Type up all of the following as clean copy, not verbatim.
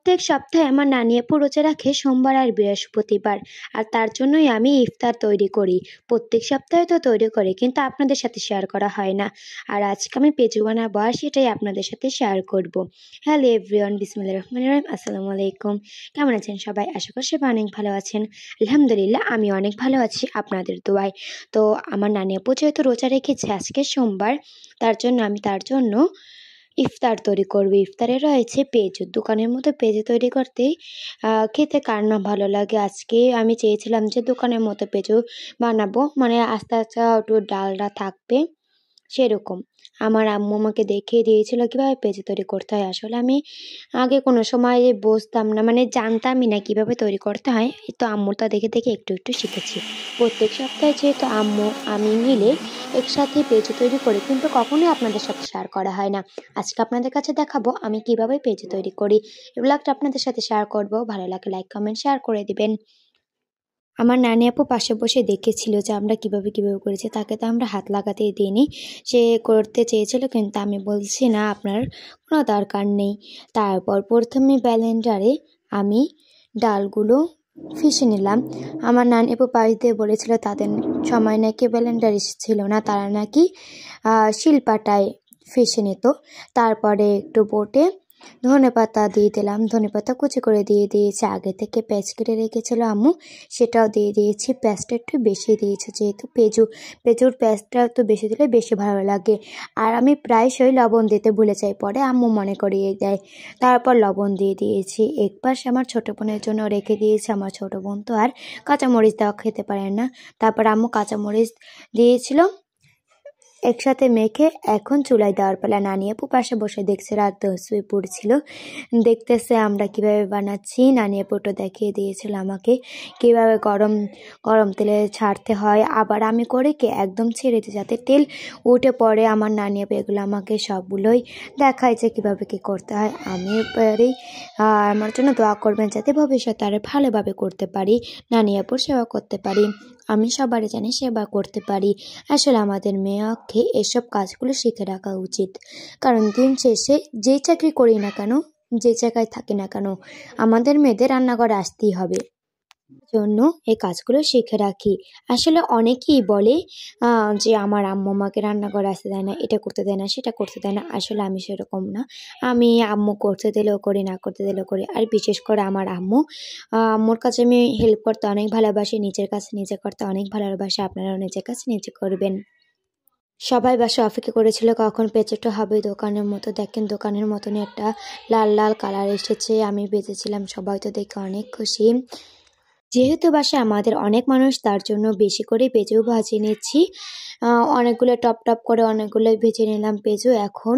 প্রত্যেক সপ্তাহে আমার নানি আপু রোজা রাখে সোমবার আর বৃহস্পতিবার, আর তার জন্যই আমি ইফতার তৈরি করি। প্রত্যেক সপ্তাহে তো তৈরি করি, কিন্তু আপনাদের সাথে শেয়ার করা হয় না। আর আজকে আমি পেঁচু বানাবো, আর সেটাই আপনাদের সাথে শেয়ার করব। হ্যালো এভরিওয়ান, বিসমিল্লাহির রহমানির রহিম, আসসালামু আলাইকুম। কেমন আছেন সবাই? আশা করি সবাই অনেক ভালো আছেন। আলহামদুলিল্লাহ, আমি অনেক ভালো আছি আপনাদের দোয়ায়। তো আমার নানি আপু যেহেতু রোজা রেখেছে, আজকে সোমবার, তার জন্য ইফতার তৈরি করব। ইফতারে রয়েছে পেঁচু। দোকানের মতো পেঁচু তৈরি করতে খেতে কার না ভালো লাগে। আজকে আমি চেয়েছিলাম যে দোকানের মতো পেঁচু বানাবো, মানে আস্তে আস্তে একটু ডালটা থাকবে সেরকম। আমার আম্মু আমাকে দেখিয়ে দিয়েছিল কীভাবে পেঁচু তৈরি করতে হয়। আসলে আমি আগে কোনো সময় বুঝতাম না, মানে জানতামই না কীভাবে তৈরি করতে হয়। তো আম্মুরটা দেখে দেখে একটু একটু শিখেছি। প্রত্যেক সপ্তাহে যেহেতু আম্মু আমি মিলে একসাথে পেঁচু তৈরি করি, কিন্তু কখনোই আপনাদের সাথে শেয়ার করা হয় না। আজকে আপনাদের কাছে দেখাবো আমি কীভাবে পেঁচু তৈরি করি। এই ব্লগটা আপনাদের সাথে শেয়ার করব। ভালো লাগে লাইক কমেন্ট শেয়ার করে দিবেন। আমার নানি আপু পাশে বসে দেখেছিল যে আমরা কিভাবে করেছি। তাকে তো আমরা হাত লাগাতেই দিইনি। সে করতে চেয়েছিল, কিন্তু আমি বলছি না, আপনার কোনো দরকার নেই। তারপর প্রথমে ব্লেন্ডারে আমি ডালগুলো পিষে নিলাম। আমার নানি আপু পাশ দিয়ে বলেছিল তাদের সময় নাকি ব্লেন্ডার ছিল না, তারা নাকি শিলপাটায় পিষে নিত। তারপরে একটু বটে ধনেপাতা দিয়ে দিলাম। ধনেপাতা কুচি করে দিয়ে দিয়েছি। আগে থেকে পেঁয়াজ কেটে রেখেছিল আম্মু, সেটাও দিয়ে দিয়েছি। পেঁয়াজটা একটু বেশি দিয়েছি, যেহেতু পেঁচুর পেঁয়াজটা একটু বেশি দিলে বেশি ভালো লাগে। আর আমি প্রায়শই লবণ দিতে ভুলে যাই, পরে আম্মু মনে করিয়ে দেয়। তারপর লবণ দিয়ে দিয়েছি। এক পাশ আমার ছোটো বোনের জন্য রেখে দিয়েছি। আমার ছোটো বোন তো আর কাঁচামরিচ দেওয়া খেতে পারে না। তারপর আম্মু কাঁচামরিচ দিয়েছিল। একসাথে মেখে এখন চুলায় দেওয়ার পালা। নানি আপু পাশে বসে দেখছে, রাত শুয়ে পড়ছিল, দেখতেছে আমরা কিভাবে বানাচ্ছি। নানি আপুটা দেখিয়ে দিয়েছিল আমাকে কিভাবে গরম তেলে ছাড়তে হয়। আবার আমি করে কি একদম ছেড়ে দিই, যাতে তেল উঠে পড়ে। আমার নানি আপু এগুলো আমাকে সবগুলোই দেখায় যে কীভাবে কী করতে হয়। আমি এবারেই আমার জন্য দোয়া করবেন, যাতে ভবিষ্যতে আরও ভালোভাবে করতে পারি, নানি আপুর সেবা করতে পারি। আমি সবারই জানি সেবা করতে পারি। আসলে আমাদের মেয়েকে এসব কাজগুলো শিখে রাখা উচিত, কারণ দিন শেষে যেই চাকরি করি না কেন, যে জায়গায় থাকি না কেন, আমাদের মেয়েদের রান্নাঘরে আসতেই হবে। জন্য এই কাজগুলো শিখে রাখি। আসলে অনেকেই বলে যে আমার আম্মু আমাকে রান্নাঘরে আসতে দেয় না, এটা করতে দেয় না, সেটা করতে দেয় না। আসলে আমি সেরকম না। আমি আম্মু করতে দিলেও করি, না করতে দিলেও করি। আর বিশেষ করে আমার আম্মুর কাছে আমি হেল্প করতে অনেক ভালোবাসি, নিজের কাছে নিজে করতে অনেক ভালোবাসি। আপনারাও নিজের কাছে নিজে করবেন। সবাই বাসা অপেক্ষা করেছিল কখন পেঁচুটা হবে দোকানের মতো। দেখেন দোকানের মতনই একটা লাল লাল কালার এসেছে। আমি বেঁচেছিলাম, সবাই তো দেখে অনেক খুশি। যেহেতু বাসায় আমাদের অনেক মানুষ, তার জন্য বেশি করে পেঁচু ভাজিয়ে নিচ্ছি। অনেকগুলো টপ টপ করে অনেকগুলোই ভেজে নিলাম পেঁচু। এখন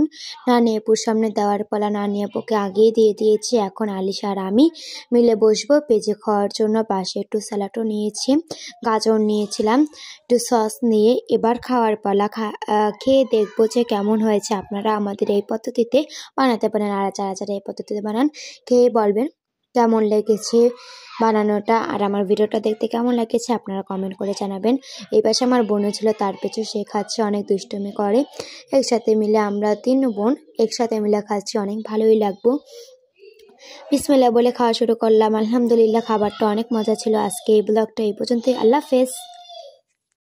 নানি আপুর সামনে দেওয়ার পালা। নানি আপুকে আগেই দিয়ে দিয়েছি। এখন আলিশা আর আমি মিলে বসবো পেঁচু খাওয়ার জন্য। পাশে একটু স্যালাডও নিয়েছি, গাজর নিয়েছিলাম, একটু সস নিয়ে এবার খাওয়ার পালা। খেয়ে দেখবো যে কেমন হয়েছে। আপনারা আমাদের এই পদ্ধতিতে বানাতে পারেন, আর যারা এই পদ্ধতিতে বানান খেয়ে বলবেন কেমন লেগেছে বানানোটা, আর আমার ভিডিওটা দেখতে কেমন লেগেছে আপনারা কমেন্ট করে জানাবেন। এই পাশে আমার বোনও ছিল, তার পেছু সে খাচ্ছে, অনেক দুষ্টুমি করে। একসাথে মিলে আমরা 3 বোন একসাথে মিলে খাচ্ছি, অনেক ভালোই লাগবো। বিসমিল্লাহ বলে খাওয়া শুরু করলাম। আলহামদুলিল্লাহ, খাবারটা অনেক মজা ছিল। আজকে এই ব্লগটা এই পর্যন্তই। আল্লাহ হাফেজ।